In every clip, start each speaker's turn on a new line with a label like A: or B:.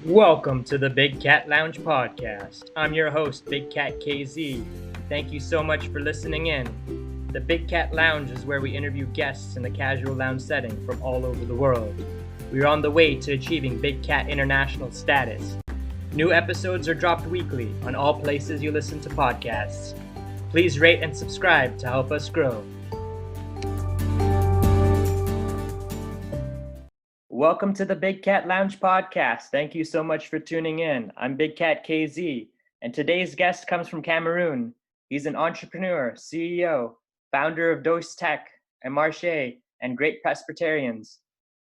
A: Welcome to the Big Cat Lounge podcast. I'm your host, Big Cat KZ. Thank you so much for listening in. The Big Cat Lounge is where we interview guests in a casual lounge setting from all over the world. We are on the way to achieving Big Cat International status. New episodes are dropped weekly on all places you listen to podcasts. Please rate and subscribe to help us grow. Welcome to the Big Cat Lounge podcast. Thank you so much for tuning in. I'm Big Cat KZ, and today's guest comes from Cameroon. He's an entrepreneur, CEO, founder of Dose Tech and Marche and Great Presbyterians.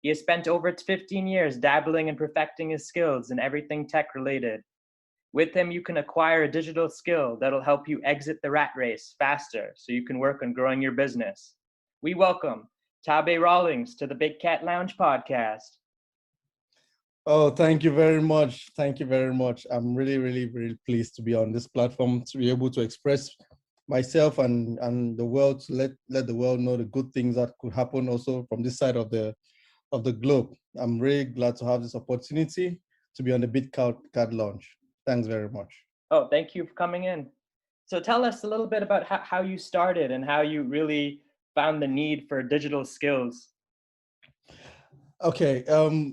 A: He has spent over 15 years dabbling and perfecting his skills in everything tech related. With him, you can acquire a digital skill that'll help you exit the rat race faster so you can work on growing your business. We welcome Tabe Rawlings to the Big Cat Lounge podcast.
B: Oh, thank you very much. Thank you very much. I'm really pleased to be on this platform, to be able to express myself and the world, to let the world know the good things that could happen also from this side of the globe. I'm really glad to have this opportunity to be on the Big Cat Lounge. Thanks very much.
A: Oh, thank you for coming in. So tell us a little bit about how you started and how you really found the need for digital skills.
B: Okay,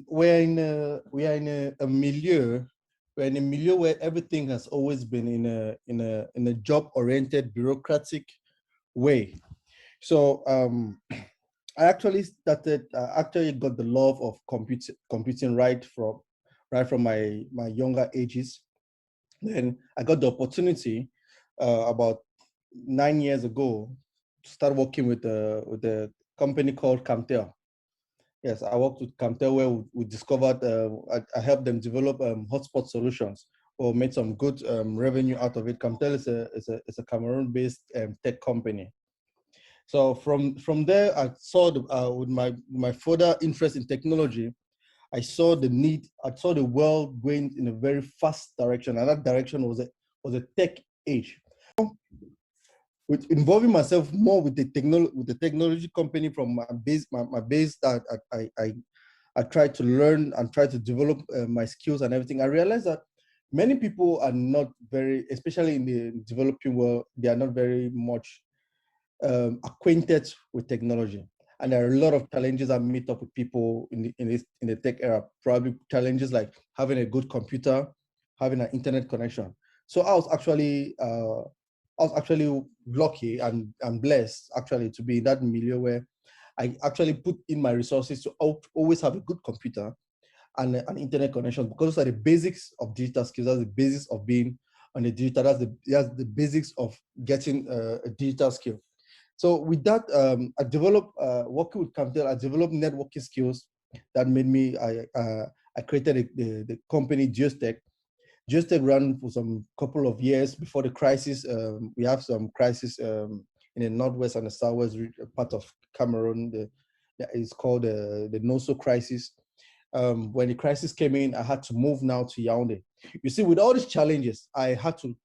B: we are in a milieu. We're in a milieu where everything has always been in a job-oriented, bureaucratic way. So I actually got the love of computing right from my younger ages. Then I got the opportunity about 9 years ago to start working with a company called Camtel. Yes, I worked with Camtel where we discovered, I helped them develop hotspot solutions or made some good revenue out of it. Camtel is a Cameroon-based tech company. So from there, I saw with my further interest in technology, I saw the world going in a very fast direction, and that direction was a tech age. With involving myself more with the technology company from my base that I tried to learn and try to develop my skills and everything. I realized that many people are not very, especially in the developing world, they are not very much acquainted with technology. And there are a lot of challenges I meet up with people in the tech era. Probably challenges like having a good computer, having an internet connection. So I was actually lucky and blessed actually to be in that milieu where I actually put in my resources to always have a good computer and an internet connection, because those are the basics of digital skills. That's the basics of being on the digital. That's the basics of getting a digital skill. So with that, I developed working with Camtel. I developed networking skills that made me. I created the company Geostech. Geostech ran for some couple of years before the crisis. We have some crisis in the northwest and the southwest part of Cameroon. It's called the NOSO crisis. When the crisis came in, I had to move now to Yaoundé. You see, with all these challenges, I had to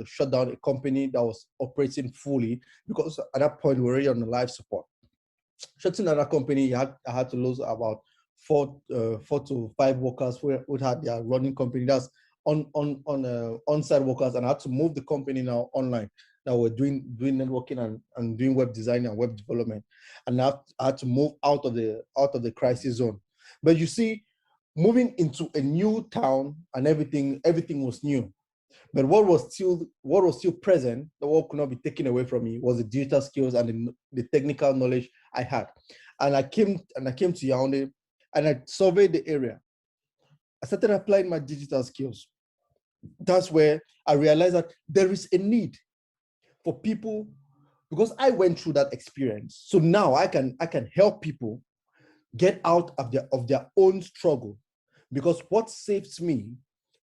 B: shut down a company that was operating fully, because at that point we were already on the life support. Shutting down that company, I had to lose about 4 to 5 workers who had their running company. That's on-site workers, and I had to move the company now online. Now we're doing networking and doing web design and web development, and I had to move out of the crisis zone. But you see, moving into a new town and everything was new. But what was still present, the what could not be taken away from me, was the digital skills and the technical knowledge I had. And I came to Yaoundé and I surveyed the area. I started applying my digital skills. That's where I realized that there is a need for people, because I went through that experience. So now I can help people get out of their own struggle, because what saves me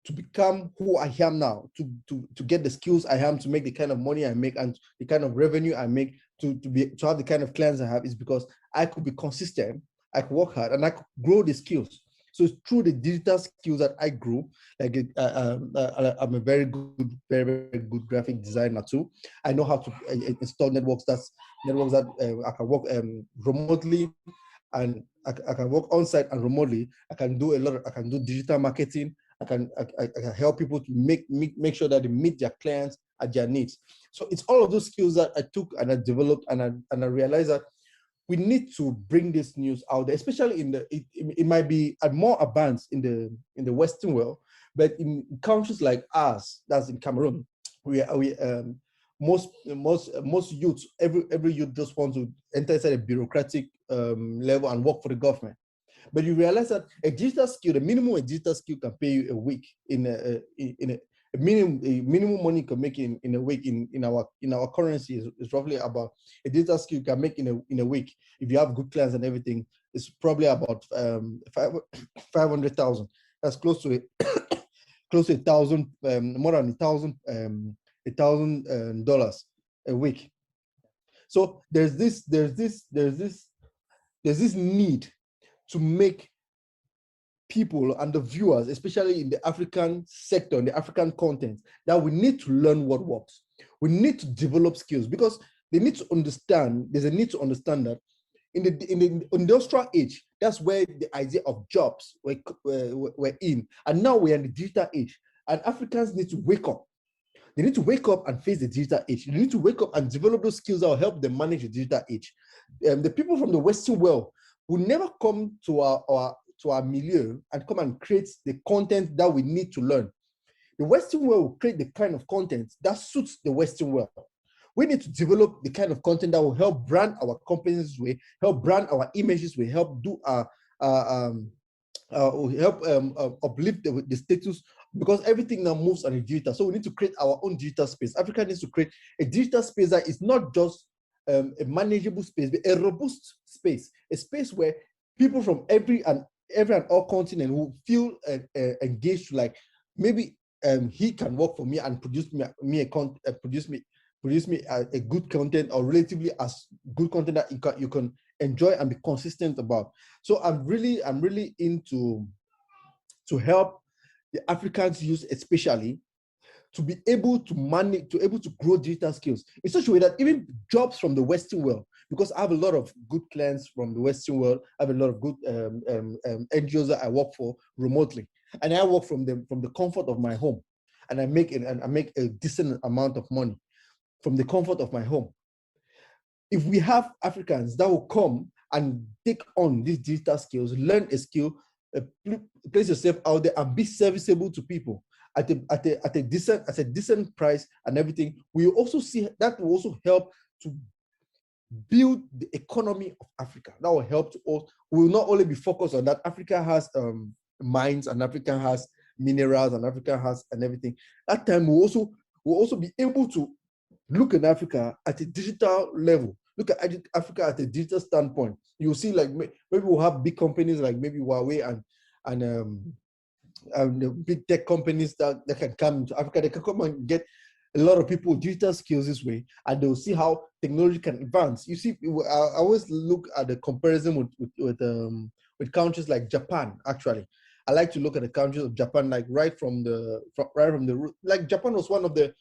B: to become who I am now, to get the skills I am, to make the kind of money I make and the kind of revenue I make, to have the kind of clients I have, is because I could be consistent, I could work hard, and I could grow the skills. So it's through the digital skills that I grew. Like I'm a very good graphic designer too. I know how to install networks that I can work remotely. and I can work on site and remotely. I can do I can do digital marketing. I can help people to make sure that they meet their clients at their needs. So it's all of those skills that I took and I developed, and I realized that we need to bring this news out there, especially it might be more advanced in the Western world, but in countries like ours, that's in Cameroon, most youths, every youth just wants to enter inside a bureaucratic level and work for the government. But you realize that a digital skill, the minimum a digital skill can pay you a week in a minimum money you can make in a week in our currency is roughly about a digital skill you can make in a week if you have good clients and everything. It's probably about 500,000. That's close to close to more than $1,000 a week. So there's this need to make people and the viewers, especially in the African sector, in the African content, that we need to learn what works. We need to develop skills because they need to understand, there's a need to understand that in the industrial age, that's where the idea of jobs were in. And now we're in the digital age, and Africans need to wake up. They need to wake up and face the digital age. They need to wake up and develop those skills that will help them manage the digital age. The people from the Western world will never come to our milieu and come and create the content that we need to learn. The Western world will create the kind of content that suits the Western world. We need to develop the kind of content that will help brand our companies way, help brand our images way, help do uplift the status, because everything now moves on a digital. So we need to create our own digital space. Africa needs to create a digital space that is not just a manageable space, but a robust space, a space where people from every and all continent who feel engaged, like maybe he can work for me and produce me a good content, or relatively as good content that you can enjoy and be consistent about. So I'm really into to help the Africans youth, especially, to be able to manage, to able to grow digital skills in such a way that even jobs from the Western world, because I have a lot of good clients from the Western world, I have a lot of good NGOs that I work for remotely, and I work from the comfort of my home, and I make a decent amount of money from the comfort of my home. If we have Africans that will come and take on these digital skills, learn a skill, place yourself out there and be serviceable to people at a decent price and everything, we also see that will also help to build the economy of Africa. That will help to all. We will not only be focused on that. Africa has mines, and Africa has minerals, and Africa has and everything. That time we'll also be able to look at Africa at a digital level. Look at Africa at a digital standpoint. You'll see, like, maybe we'll have big companies like maybe Huawei and the big tech companies that can come to Africa. They can come and get a lot of people with digital skills this way, and they'll see how technology can advance. You see, I always look at the comparison with countries like Japan. Actually, I like to look at the countries of Japan, like right from the root. Like Japan was one of the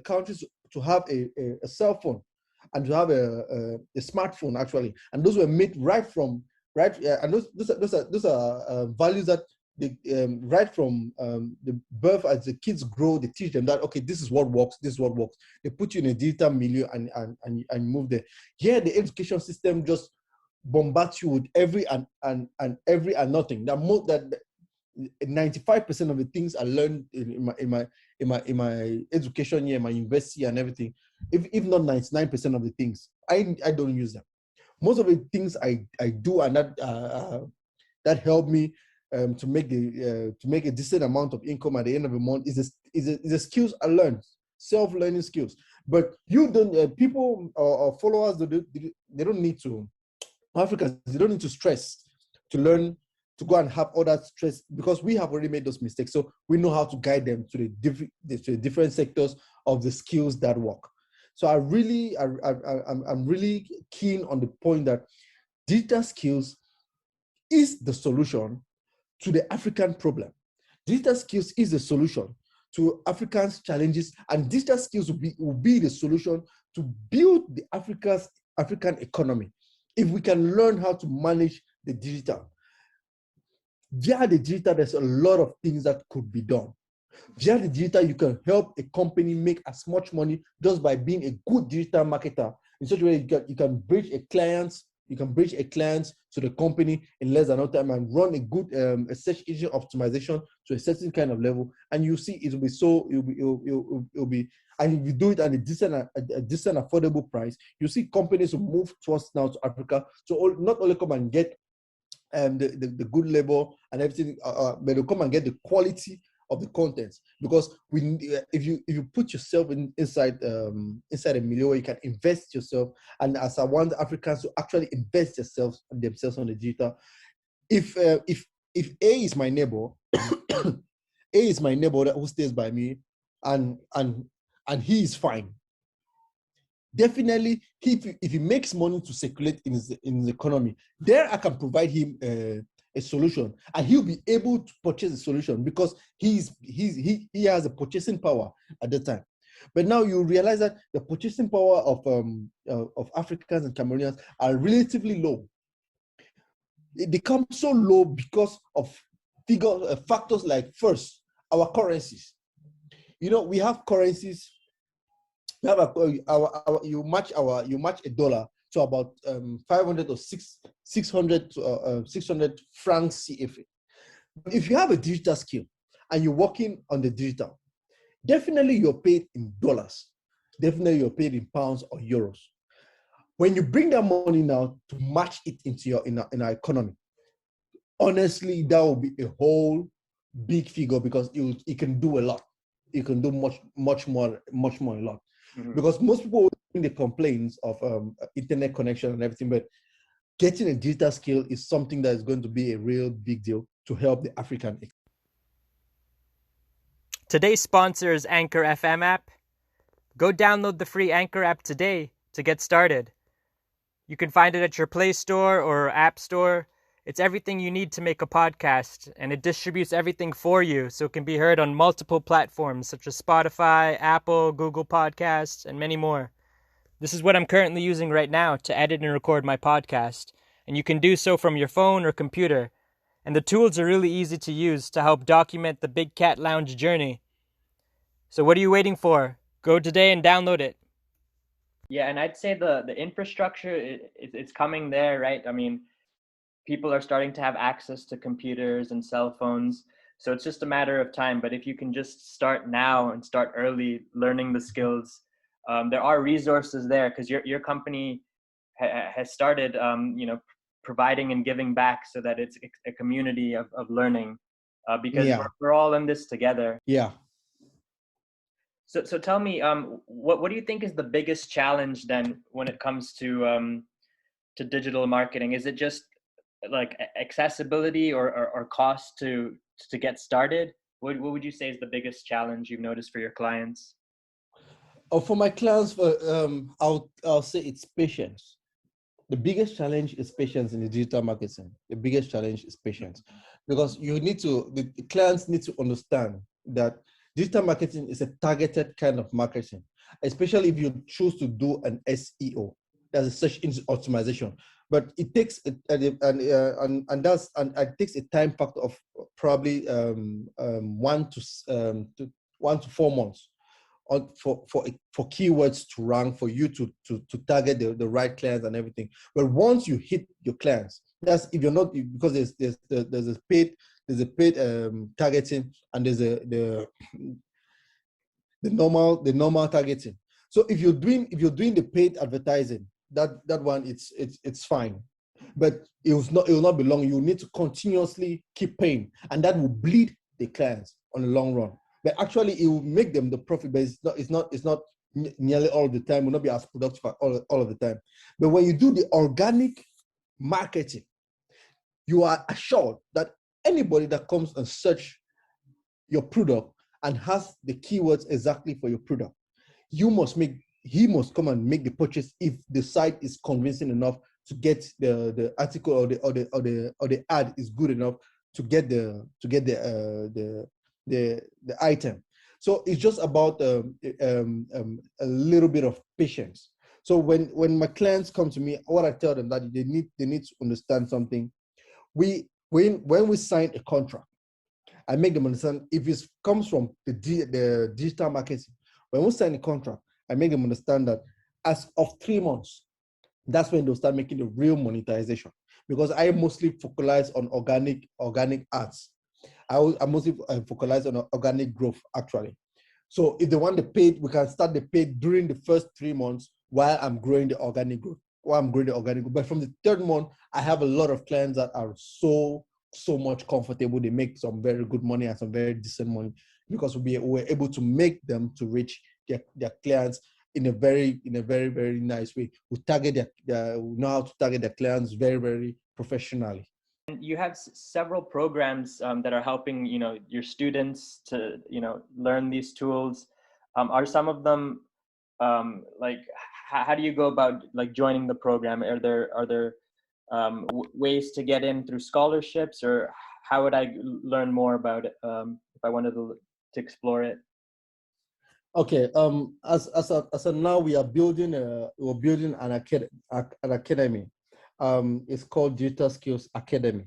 B: countries to have a cell phone and to have a smartphone, actually, and those were made and those are values that they right from the birth. As the kids grow, they teach them that, okay, this is what works, this is what works. They put you in a digital milieu and move there. Here, the education system just bombards you with every and nothing. That 95% of the things I learned in my education year, my university and everything, if not 99% of the things, I don't use them. Most of the things I do, and that helped me to make a decent amount of income at the end of the month is the skills I learned, self-learning skills. But you don't, people or followers, they don't need to, Africans, they don't need to stress to learn, to go and have all that stress, because we have already made those mistakes. So we know how to guide them to the different sectors of the skills that work. So I'm really keen on the point that digital skills is the solution to the African problem. Digital skills is the solution to Africans' challenges, and digital skills will be the solution to build the African economy. if we can learn how to manage the digital, via the digital, there's a lot of things that could be done. Via the digital, you can help a company make as much money just by being a good digital marketer. In such a way, you can bridge a client to the company in less than no time and run a good a search engine optimization to a certain kind of level. And you see, it'll be, and if you do it at a decent affordable price, you see companies will move towards now to Africa. So not only come and get the good labor and everything, but they'll come and get the quality of the content, because if you put yourself inside a milieu where you can invest yourself, and as I want Africans to actually invest themselves on the digital. If A is my neighbor, A is my neighbor who stays by me, and he is fine. Definitely, if he makes money to circulate in his economy, there I can provide him a solution, and he'll be able to purchase a solution because he has a purchasing power at the time. But now you realize that the purchasing power of Africans and Cameroonians are relatively low. It becomes so low because of factors like, first, our currencies. We have currencies. We have you match a dollar to about 500 or 600 francs CFA. But if you have a digital skill and you're working on the digital, definitely you're paid in dollars. Definitely you're paid in pounds or euros. When you bring that money now to match it into in our economy, honestly, that will be a whole big figure, because it can do a lot. It can do much more a lot. Mm-hmm. Because most people the complaints of internet connection and everything, but getting a digital skill is something that is going to be a real big deal to help the African.
A: Today's sponsor is Anchor FM app. Go download the free Anchor app today to get started. You can find it at your Play Store or App Store. It's everything you need to make a podcast, and it distributes everything for you so it can be heard on multiple platforms such as Spotify, Apple, Google Podcasts, and many more. This is what I'm currently using right now to edit and record my podcast, and you can do so from your phone or computer. And the tools are really easy to use to help document the Big Cat Lounge journey. So what are you waiting for? Go today and download it. Yeah, and I'd say the infrastructure, it's coming there, right? I mean, people are starting to have access to computers and cell phones. So it's just a matter of time. But if you can just start now and start early learning the skills, there are resources there, because your company has started, providing and giving back so that it's a community of learning, because we're all in this together.
B: Yeah.
A: So tell me, what do you think is the biggest challenge then when it comes to digital marketing? Is it just like accessibility or cost to get started? What would you say is the biggest challenge you've noticed for your clients?
B: For my clients, I'll say it's patience. The biggest challenge is patience in the digital marketing. The biggest challenge is patience, because the clients need to understand that digital marketing is a targeted kind of marketing, especially if you choose to do an SEO, that's a search engine optimization. But it takes it takes a time factor of probably 1 to 4 months for keywords to rank, for you to target the right clients and everything. But once you hit your clients, that's if you're not, because there's a paid targeting, and there's the normal targeting. So if you're doing the paid advertising, that one it's fine, but it will not be long. You need to continuously keep paying, and that will bleed the clients on the long run. But actually, it will make them the profit, but it's not nearly all the time. Will not be as productive all of the time. But when you do the organic marketing, you are assured that anybody that comes and search your product and has the keywords exactly for your product, he must come and make the purchase if the site is convincing enough to get the article or the ad is good enough to get the item. So it's just about a little bit of patience. So when my clients come to me, what I tell them that they need to understand something. When we sign a contract, I make them understand if it comes from the digital marketing. When we sign a contract, I make them understand that as of 3 months, that's when they'll start making the real monetization. Because I mostly focalize on organic ads. I mostly focalize on organic growth actually. So if they want the paid, we can start the paid during the first 3 months while I'm growing the organic growth. But from the third month, I have a lot of clients that are so much comfortable. They make some very good money and some very decent money because we're able to make them to reach their clients in a very very nice way. We know how to target their clients very, very professionally.
A: And you have several programs that are helping, your students to, learn these tools. Are some of them like, how do you go about like joining the program? Are there ways to get in through scholarships, or how would I learn more about it if I wanted to explore it?
B: Okay. As of now, we're building an academy. It's called Digital Skills Academy.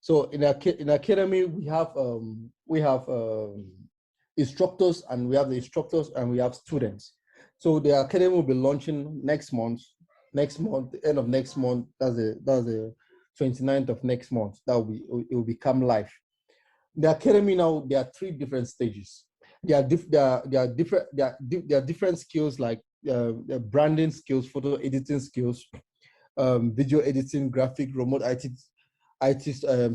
B: So in academy, we have instructors, and we have the instructors, and we have students. So the academy will be launching next month, the end of next month. That's the 29th of next month. It will become live. The academy now, there are 3 different stages. There are different skills like branding skills, photo editing skills, video editing, graphic, remote IT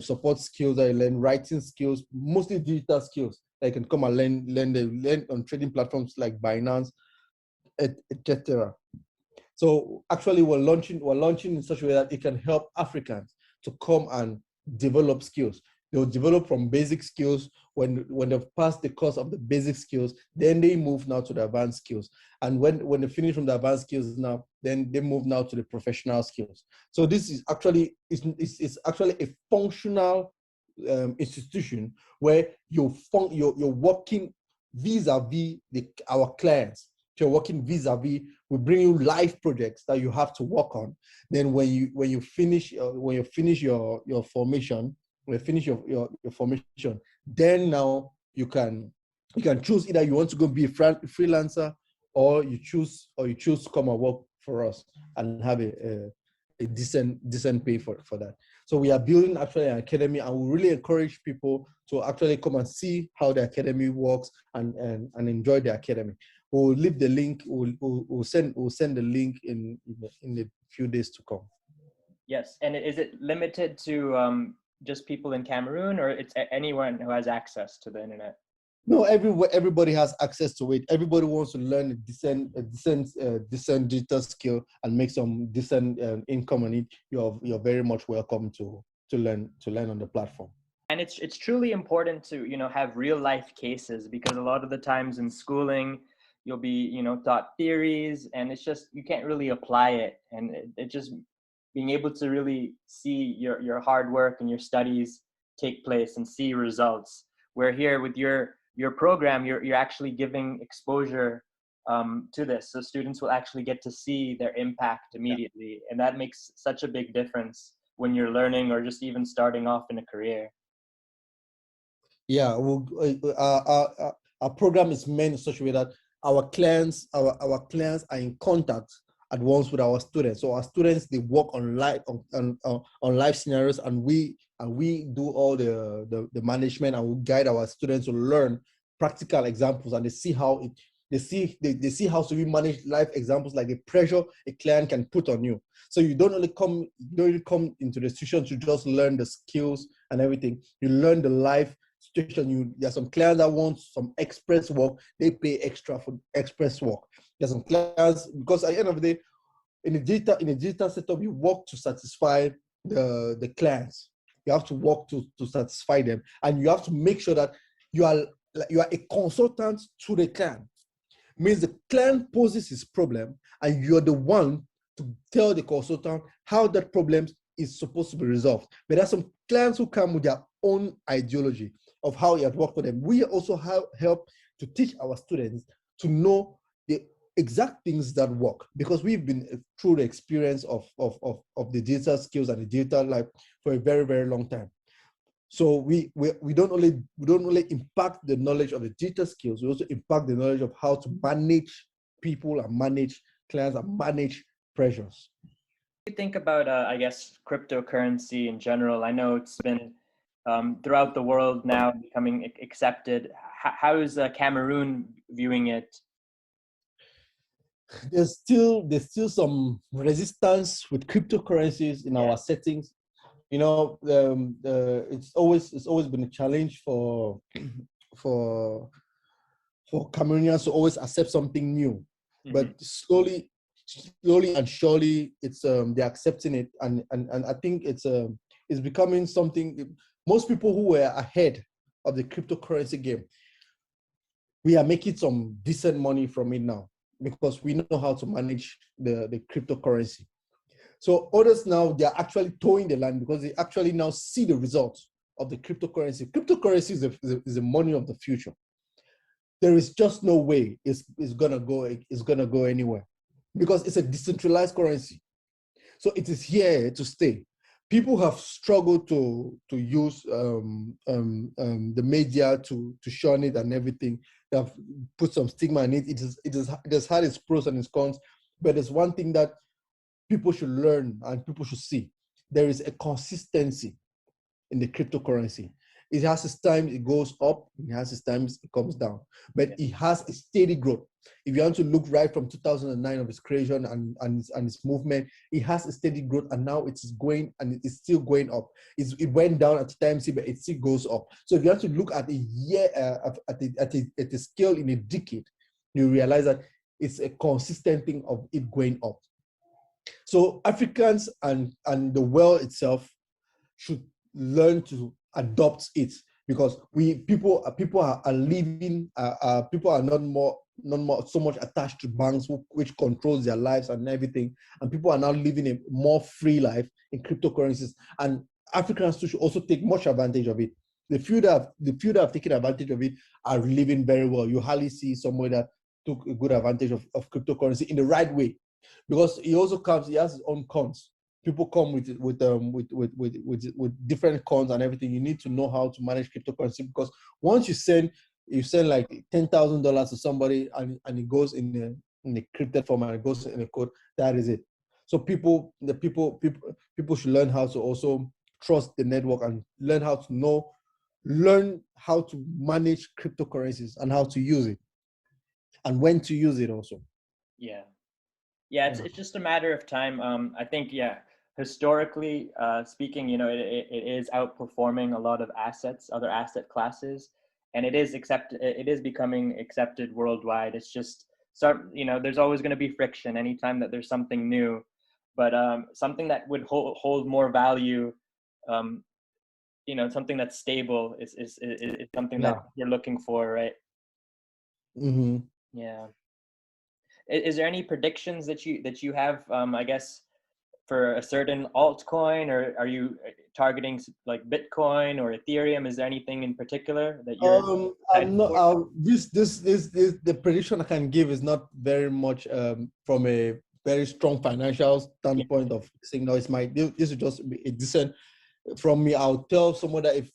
B: support skills. I learn writing skills, mostly digital skills. I can come and learn on trading platforms like Binance, etc. So actually, we're launching in such a way that it can help Africans to come and develop skills. They'll develop from basic skills. When they've passed the course of the basic skills, then they move now to the advanced skills. And when they finish from the advanced skills now, then they move now to the professional skills. So this is actually it's actually a functional institution where you're working vis-a-vis our clients. You're working vis-a-vis. We bring you live projects that you have to work on. Then when you finish your formation, then now you can choose either you want to go be a freelancer, or you choose to come and work for us and have a decent pay for that. So we are building actually an academy, and we really encourage people to actually come and see how the academy works and enjoy the academy. We'll leave the link. We'll send the link in a few days to come.
A: Yes, and is it limited to just people in Cameroon, or it's anyone who has access to the internet?
B: No, everybody has access to it. Everybody wants to learn a decent digital skill and make some decent income on it. You're very much welcome to learn on the platform.
A: And it's truly important to have real life cases, because a lot of the times in schooling you'll be taught theories, and it's just you can't really apply it, and it just being able to really see your hard work and your studies take place and see results. Where here with your program, you're actually giving exposure to this, so students will actually get to see their impact immediately, and that makes such a big difference when you're learning or just even starting off in a career.
B: Yeah, our program is meant in such a way that our clients are in contact at once with our students. So our students, they work on live scenarios, and we do all the management, and we guide our students to learn practical examples, and they see how to be manage live examples, like the pressure a client can put on you. So you don't only come into the institution to just learn the skills and everything. You learn the life situation. There are some clients that want some express work. They pay extra for express work. There's some clients, because at the end of the day, in a digital setup, you work to satisfy the clients. You have to work to satisfy them, and you have to make sure that you are a consultant to the client. Means the client poses his problem, and you're the one to tell the consultant how that problem is supposed to be resolved. But there are some clients who come with their own ideology of how it works for them. We also help to teach our students to know exact things that work, because we've been through the experience of the digital skills and the digital life for a very, very long time. So we don't only impact the knowledge of the digital skills, we also impact the knowledge of how to manage people and manage clients and manage pressures.
A: You think about, I guess, cryptocurrency in general? I know it's been throughout the world now becoming accepted. How is Cameroon viewing it?
B: There's still some resistance with cryptocurrencies in our settings. You know, it's always been a challenge for Cameroonians to always accept something new. Mm-hmm. But slowly and surely, it's they're accepting it, and I think it's becoming something. Most people who were ahead of the cryptocurrency game, we are making some decent money from it now because we know how to manage the cryptocurrency. So others now, they're actually towing the line because they actually now see the results of the cryptocurrency. Cryptocurrency is the money of the future. There is just no way it's gonna go anywhere because it's a decentralized currency. So it is here to stay. People have struggled to use the media to shun it and everything. They have put some stigma on it. It has had its pros and its cons, but there's one thing that people should learn and people should see. There is a consistency in the cryptocurrency. It has its times it goes up, it has its times it comes down, but it has a steady growth. If you want to look right from 2009 of its creation and its movement, it has a steady growth, and now it is going and it is still going up. It went down at the time, but it still goes up. So if you have to look at a year at a scale in a decade, you realize that it's a consistent thing of it going up. So Africans and the world itself should learn to adopt it, because people are living people are not more so much attached to banks which controls their lives and everything, and people are now living a more free life in cryptocurrencies, and Africans too should also take much advantage of it. The few that have taken advantage of it are living very well. You hardly see someone that took a good advantage of cryptocurrency in the right way, because he has his own cons. People come with different cons and everything. You need to know how to manage cryptocurrency, because once you send like $10,000 to somebody and it goes in a crypted form and it goes in a code, that is it. So people should learn how to also trust the network and learn how to manage cryptocurrencies and how to use it and when to use it also.
A: Yeah, it's just a matter of time. I think, historically speaking, it is outperforming a lot of other asset classes, and it is becoming accepted worldwide. It's just there's always going to be friction anytime that there's something new, but something that would hold more value, something that's stable is something that you're looking for, right?
B: Mm-hmm.
A: Yeah. Is there any predictions that you have, I guess, for a certain altcoin, or are you targeting like Bitcoin or Ethereum? Is there anything in particular that you're?
B: I'm not. This the prediction I can give is not very much from a very strong financial standpoint of saying no. This is just a decent. From me, I'll tell someone that if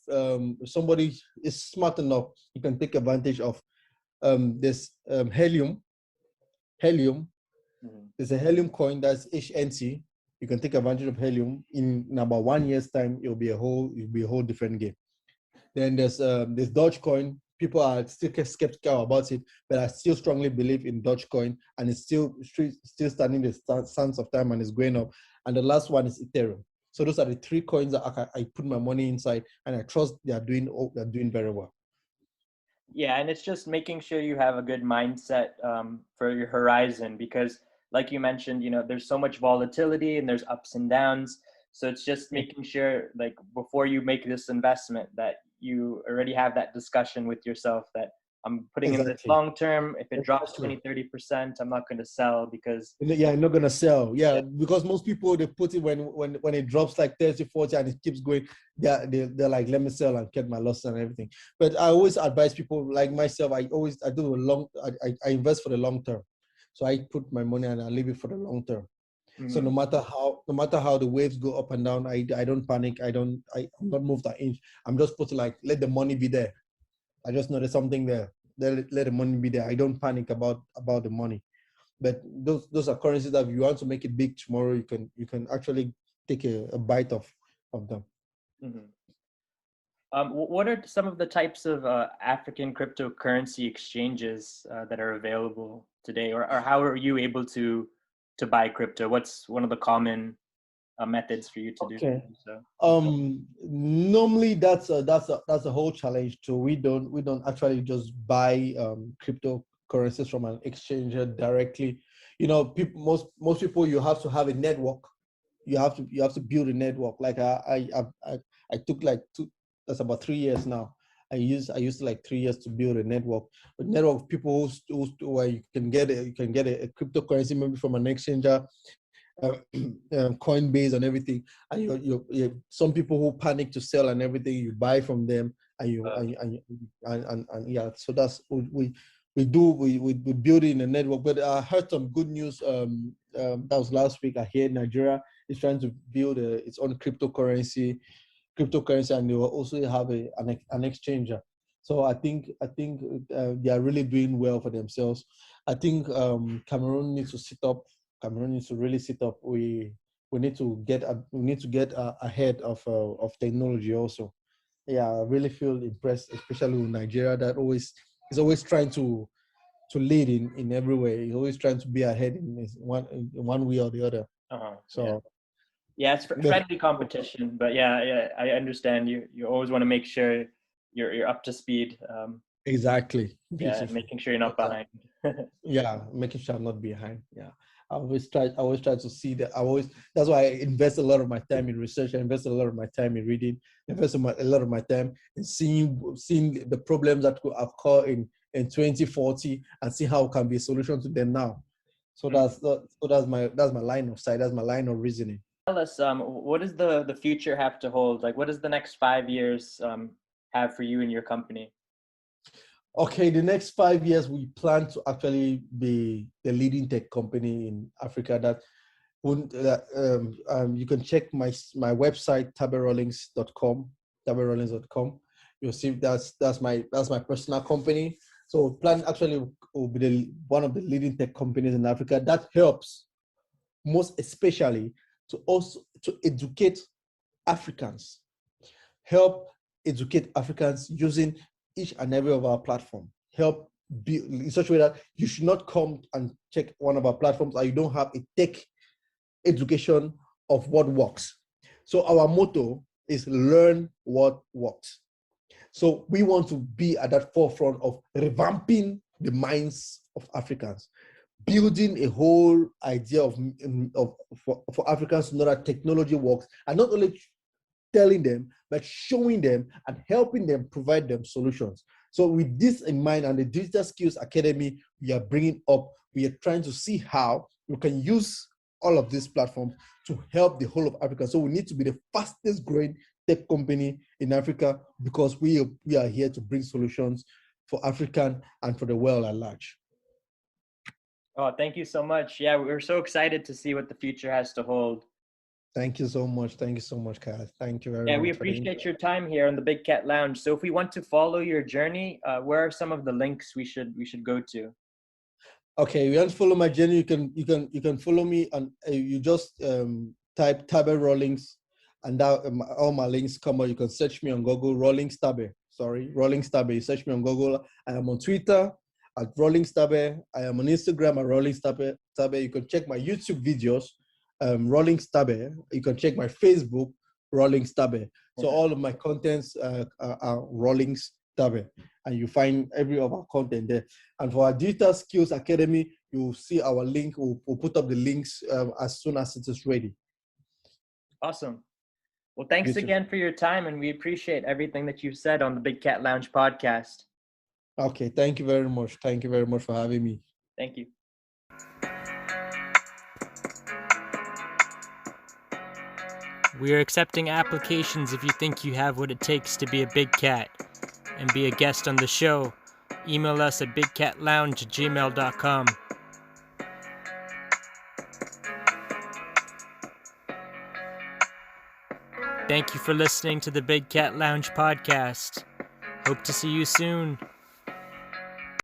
B: somebody is smart enough, you can take advantage of this helium. Mm-hmm. There's a helium coin that's HNC. You can take advantage of helium. In about 1 year's time, it'll be a whole different game. Then there's Dogecoin. People are still skeptical about it, but I still strongly believe in Dogecoin, and it's still standing the sands of time and it's going up. And the last one is Ethereum. So those are the three coins that I put my money inside, and I trust they're doing very well.
A: Yeah, and it's just making sure you have a good mindset for your horizon, because like you mentioned, there's so much volatility and there's ups and downs. So it's just making sure, like, before you make this investment, that you already have that discussion with yourself that I'm putting in this long term. If it drops 20-30%, I'm not going to sell because
B: I'm not going to sell. Yeah, because most people, they put it when it drops like 30-40 and it keeps going, they're like, let me sell and get my loss and everything. But I always advise people like myself, I invest for the long term. So I put my money and I leave it for the long term. So
A: Mhm.
B: no matter how the waves go up and down, I don't panic. I'm not moved an inch. I'm just put like, let the money be there. I just know there's something there. Let the money be there. I don't panic about the money. But those are currencies that if you want to make it big tomorrow, you can actually take a bite of them.
A: Mhm. What are some of the types of African cryptocurrency exchanges that are available today, or how are you able to buy crypto? What's one of the common methods for you to do
B: Okay.
A: so?
B: Normally that's a whole challenge too. We don't actually just buy cryptocurrencies from an exchanger directly. You know, most people, you have to have a network. You have to build a network. Like I took like that's about 3 years now. I used like 3 years to build a network. A network of people where you can get a cryptocurrency maybe from an exchanger, Coinbase and everything, and you some people who panic to sell and everything, you buy from them, and yeah. So that's we build in a network. But I heard some good news. That was last week. I heard Nigeria is trying to build its own cryptocurrency, and they will also have an exchanger. So I think they are really doing well for themselves. I think Cameroon needs to sit up. Cameroon needs to really sit up. We need to get ahead of technology also. Yeah, I really feel impressed, especially with Nigeria, that is always trying to lead in every way. He's always trying to be ahead in one way or the other.
A: Yeah.
B: So
A: Yeah, it's friendly competition, but yeah, I understand you. You always want to make sure you're up to speed.
B: exactly,
A: Yeah,
B: beautiful.
A: making sure you're not
B: Exactly.
A: behind.
B: Yeah, making sure I'm not behind. Yeah, I always try to see that. That's why I invest a lot of my time in research. I invest a lot of my time in reading. A lot of my time in seeing the problems that could occur in 2040 and see how it can be a solution to them now. So that's my line of sight. That's my line of reasoning.
A: Tell us, what does the future have to hold? Like, what does the next 5 years have for you and your company?
B: Okay, the next 5 years, we plan to actually be the leading tech company in Africa. You can check my website, taberawlings.com, taberawlings.com. You'll see that's my personal company. So plan actually will be one of the leading tech companies in Africa that helps most especially to educate Africans, help educate Africans using each and every of our platform. Help build in such a way that you should not come and check one of our platforms and you don't have a tech education of what works. So our motto is learn what works. So we want to be at that forefront of revamping the minds of Africans, building a whole idea for Africans to know that technology works, and not only telling them, but showing them and helping them provide them solutions. So with this in mind and the Digital Skills Academy we are bringing up, we are trying to see how we can use all of these platforms to help the whole of Africa. So we need to be the fastest growing tech company in Africa because we are here to bring solutions for African and for the world at large.
A: Oh, thank you so much. Yeah, we're so excited to see what the future has to hold.
B: Thank you so much. Thank you so much, Kyle. Thank you very
A: Yeah, we
B: much for the
A: appreciate
B: invite.
A: your time here on the Big Cat Lounge. So if we want to follow your journey, where are some of the links we should go to?
B: Okay, you want to follow my journey? You can follow me and you just type Tabe Rawlings, and that all my links come up. You can search me on Google, Rawlings Tabe. Sorry, Rawlings Tabe. You search me on Google. I am on Twitter at Rawlings Tabe. I am on Instagram at Rawlings Tabe. You can check my YouTube videos, Rawlings Tabe. You can check my Facebook, Rawlings Tabe. So all of my contents are Rawlings Tabe, and you find every of our content there. And for our Digital Skills Academy, you'll see our link. We'll put up the links as soon as it is ready.
A: Awesome. Well, thanks
B: Beautiful.
A: again for your time, and we appreciate everything that you've said on the Big Cat Lounge podcast.
B: Okay, thank you very much. Thank you very much for having me.
A: Thank you. We are accepting applications if you think you have what it takes to be a big cat and be a guest on the show. Email us at bigcatlounge@gmail.com. Thank you for listening to the Big Cat Lounge podcast. Hope to see you soon.